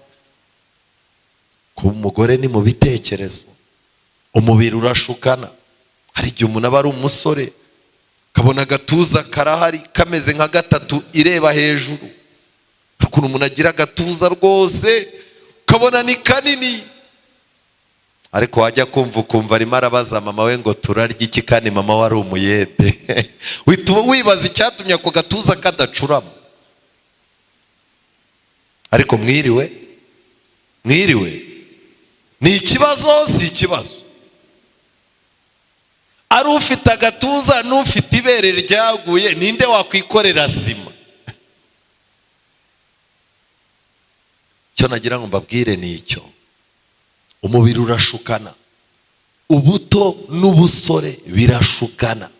Kuba umugore ni mu bitekerezo. Umubiri urashukana. Hari igihe umuntu aba ari umusore, kabona agatuza karahari kameze nka 3 ireba hejuru. Ukuntu umuntu agira agatuza rwose kabona ni kanini, ariko wajya kumva arimo arabaza mama we ngo turarya iki, kandi mama we ari umuyede. Wibaza icyatumye ako gatuza kadacurama. Ariko mwiriwe ni ikibazo, si ikibazo. Ari ufite agatuza n'ufite ibere ryaguye, ninde wakwikorera sima? Cyo nagira ngo mbabwire ni icyo, umubiri urashukana, ubuto n'ubusore birashukana.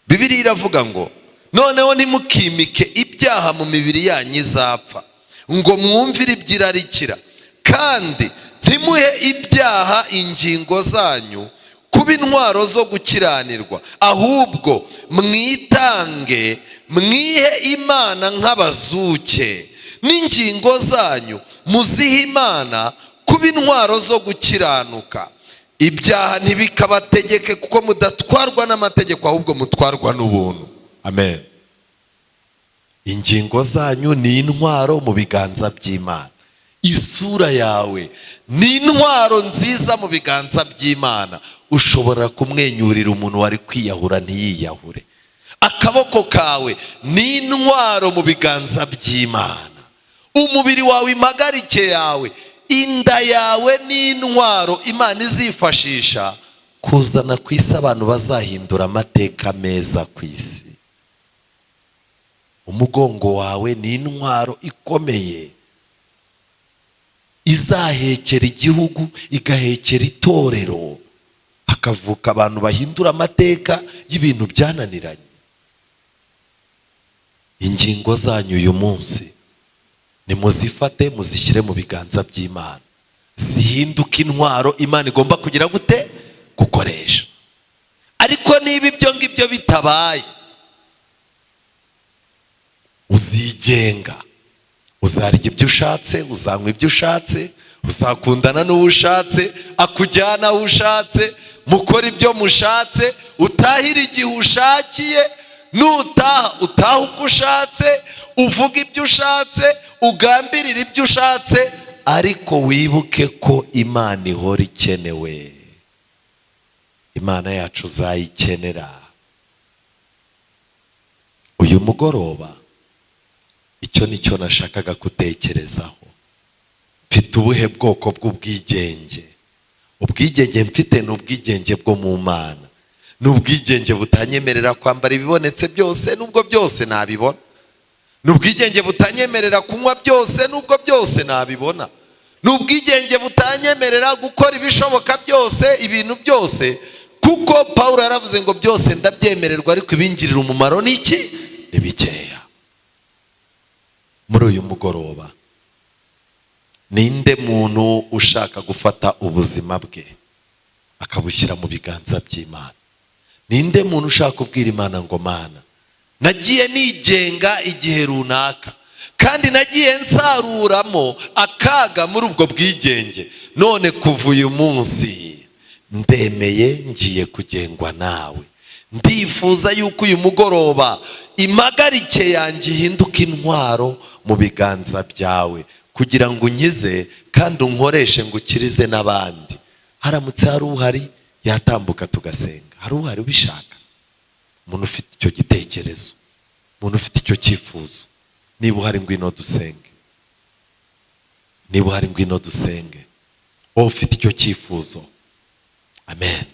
Bibiliya iravuga ngo noneho ntimukimike ibyaha mu mibiri yanyu izapfa, ngo mwumvire ibyirarikira, kandi ntimuhe ibyaha ingingo zanyu kuba intwaro zo gukiranirwa, ahubwo mwitange mwihe Imana nk'abazuke, n'ingingo zanyu muzihe Imana kuba intwaro zo gukiranuka. Ibyaha ntibikabategeke, kuko mudatwarwa n'amategeko ahubwo mutwarwa n'ubuntu. Amen. Ingingo zanyu ni intwaro mu biganza by'Imana. Isura yawe ni intwaro nziza mu biganza by'Imana. Ushobora kumwenyurira umuntu wari kwiyahura ntiyiyahure. Akaboko kawe ni intwaro mu biganza by'Imana. Umubiri wawe, impagarike yawe, inda yawe ni intwaro Imana izifashisha kuzana ku isi abantu bazahindura amateka meza ku isi. Umugongo wawe ni intwaro ikomeye izahekera igihugu, igahekera itorero, hakavuka abantu bahindura amateka y'ibintu byananiranye. Ingingo zanyu uyu munsi nimuzifate, muzishyire mu biganza by'Imana, zihinduka intwaro Imana igomba kugira gute? Gukoresha. Ariko niba ibyo ngibyo bitabaye, uzigenga, uzarya ibyo ushatse, uzanywa ibyo ushatse, uzakundana n'uwo ushatse, akujyana aho ushatse, mukora ibyo mushatse, utahira igihe ushakiye, utaha uko ushatse, uvuga ibyo ushatse, ugambirira ibyo ushatse, ariko wibuke ko Imana ihora ikenewe. Imana yacu uzayikenera. Uyu mugoroba icyo nicyo nashakaga gutekerezaho. Mfite ubuhe bwoko bw'ubwigenge? Ubwigenge mfite ni ubwigenge bwo mu Mana. Ni ubwigenge butanyemerera kwambara ibibonetse byose nubwo byose nabibona. Ni ubwigenge butanyemerera kunywa byose nubwo byose nabibona. Ni ubwigenge butanyemerera gukora ibishoboka byose, ibintu byose, kuko Pawulo yaravuze ngo byose ndabyemererwa, ariko ibingirira umumaro ni iki? Ni bikeya. Muri uyu mugoroba, ninde muntu ushaka gufata ubuzima bwe akabushyira mu biganza by'Imana? ninde muntu ushaka kubwira Imana ngo Mana, nagiye nigenga igihe runaka kandi nagiye nsaruramo akaga muri ubwo bwigenge, none kuva uyu munsi ndemeye ngiye kugengwa nawe. Ndifuza yuko uyu mugoroba impagarike yanjye ihinduka intwaro mu biganza byawe, kugira ngo unkize kandi unkoreshe ngo ukirize n'abandi. Haramutse hari uhari yatambuka tugasenga. Hari uhari ubishaka? Umuntu ufite icyo gitekerezo, umuntu ufite icyo cyifuzo, niba uhari ngwino dusenge. Niba uhari ngwino dusenge. Wowe ufite icyo cyifuzo. Amen.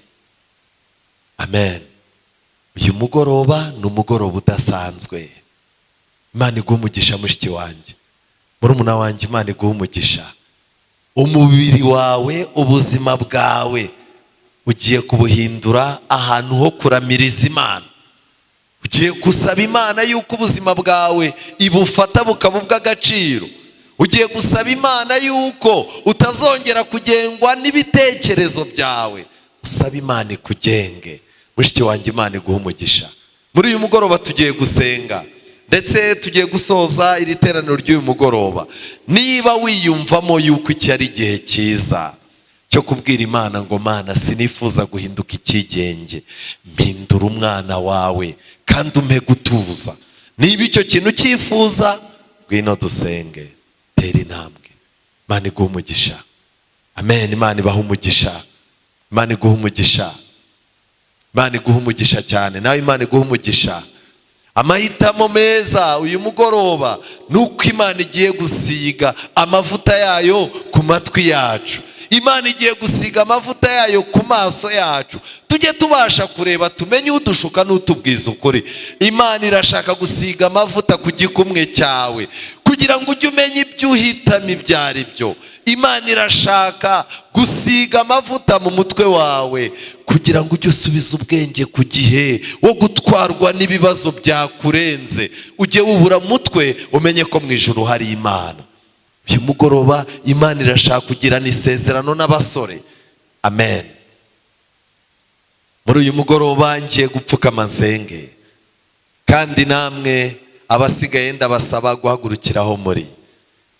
Amen. Uyu mugoroba ni umugoroba udasanzwe. Imana iguhe umugisha mushiki wanjye, murumuna wanjye, Imana iguhe umugisha. Umubiri wawe, ubuzima bwawe ugiye kubuhindura ahantu ho kuramiriza Imana. Ugiye gusaba Imana yuko ubuzima bwawe ibufata bukaba ubw'agaciro. Ugiye gusaba Imana yuko utazongera kugengwa n'ibitekerezo byawe. Usaba Imana ikugenge. Mushiki wanjye, Imana iguhe umugisha. Muri uyu mugoroba tugiye gusenga, ndetse tugiye gusoza iri teraniro ry'uyu mugoroba. Niba wiyumvamo yuko iki ari igihe cyiza cyo kubwira Imana ngo Mana, sinifuza guhinduka ikigenge, mpindura umwana wawe kandi umpe gutuza. Niba icyo kintu cyifuza, ngwino dusenge. Tera intambwe. Imana iguhe umugisha. Amen. Imana ibahe umugisha. Imana iguhe umugisha. Imana iguhe umugisha cyane. Nawe Imana iguhe umugisha. Amahitamo meza uyu mugoroba nuko Imana igiye gusiga amavuta yayo ku matwi yacu. Imana igiye gusiga amavuta yayo ku maso yacu, tujye tubasha kureba, tumenye udushuka n'utubwiza ukuri. Imana irashaka gusiga amavuta ku gikumwe cyawe kugira ngo ujye umenya ibyo uhitamo ibyo ari byo. Imana irashaka gusiga amavuta mu mutwe wawe kugira ngo ujye usubiza ubwenge ku gihe, wo gutwarwa n'ibibazo byakurenze. Ujye wubura mutwe, umenye ko mu ijuru hari Imana. Uyu mugoroba Imana irashaka kugirana isezerano n'abasore. Amen. Muri uyu mugoroba ngiye gupfukama nsenge, kandi namwe abasigaye ndabasaba guhagurukiraho muri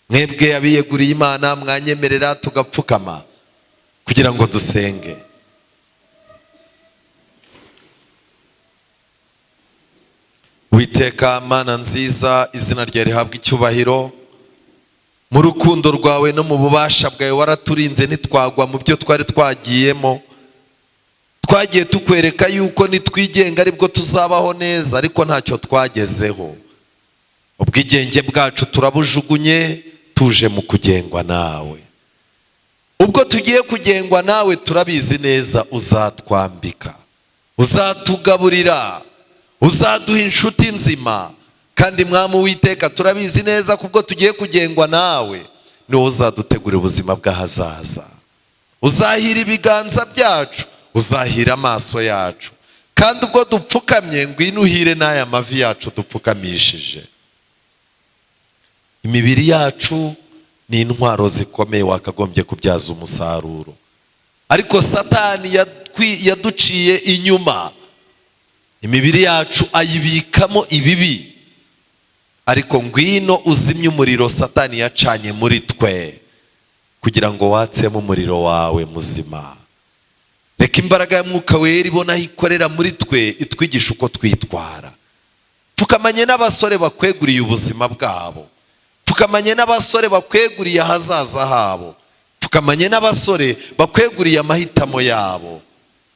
mwebwe abiyeguriye Imana. Mwanyemerera tugapfukama kugira ngo dusenge. Uwiteka Mana nziza, izina ryawe rihabwa icyubahiro. Mu rukundo rwawe no mu bubasha bwawe waraturinze ntitwagwa mu byo twari twagiyemo. Twagiye tukwereka yuko nitwigenga aribwo tuzabaho neza, ariko ntacyo twagezeho. Ubwigenge bwacu turabujugunye, tuje mu kugengwa nawe. Ubwo tugiye kugengwa nawe turabizi neza uzatwambika, uzatugaburira, uzaduha inshuti nzima. Kandi Mwami Uwiteka, turabizi neza kubwo tugiye kugengwa nawe niwe uzadutegurira ubuzima bw'ahazaza. Uzahira ibiganza byacu, uzahira amaso yacu, kandi ubwo dupfukamye ngwino uhire n'aya mavi yacu dupfukamishije. Imibiri yacu ni intwaro zikomeye wakagombye kubyaza umusaruro, ariko Satani yaduciye inyuma. Imibiri yacu ayibikamo ibibi, ariko ngwino uzimye umuriro Satani yacanye muri twe kugira ngo watsemo umuriro wawe muzima. Reka imbaraga ya Mwuka Wera ibona aho ikorera muri twe, itwigisha uko twitwara. Pfukamanye n'abasore bakweguriye ubuzima bwabo, pfukamanye n'abasore bakweguriye ahazaza habo, pfukamanye n'abasore bakweguriye amahitamo yabo.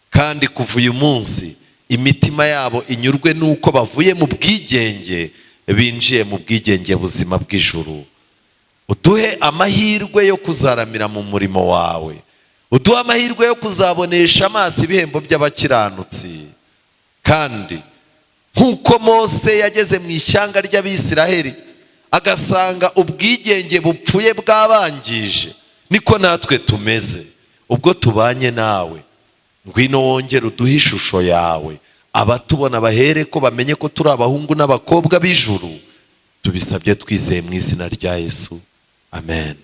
Kandi kuva uyu munsi imitima yabo inyurwe nuko bavuye mu bwigenge binjiye mu bwigenge buzima bw'ijuru. Uduhe amahirwe yo kuzaramira mu murimo wawe, uduhe amahirwe yo kuzabonesha amaso ibihembo by'abakiranutsi. Kandi nk'uko Mose yageze mu ishyanga ry'Abisiraheli agasanga ubwigenge bupfuye bwabangije, niko natwe tumeze ubwo tubanye nawe. Ngwino wongere uduhe ishusho yawe, abatubona bahere ko bamenye ko turi abahungu n'abakobwa b'ijuru. Tubisabye twizeye mu izina rya Yesu. Amen.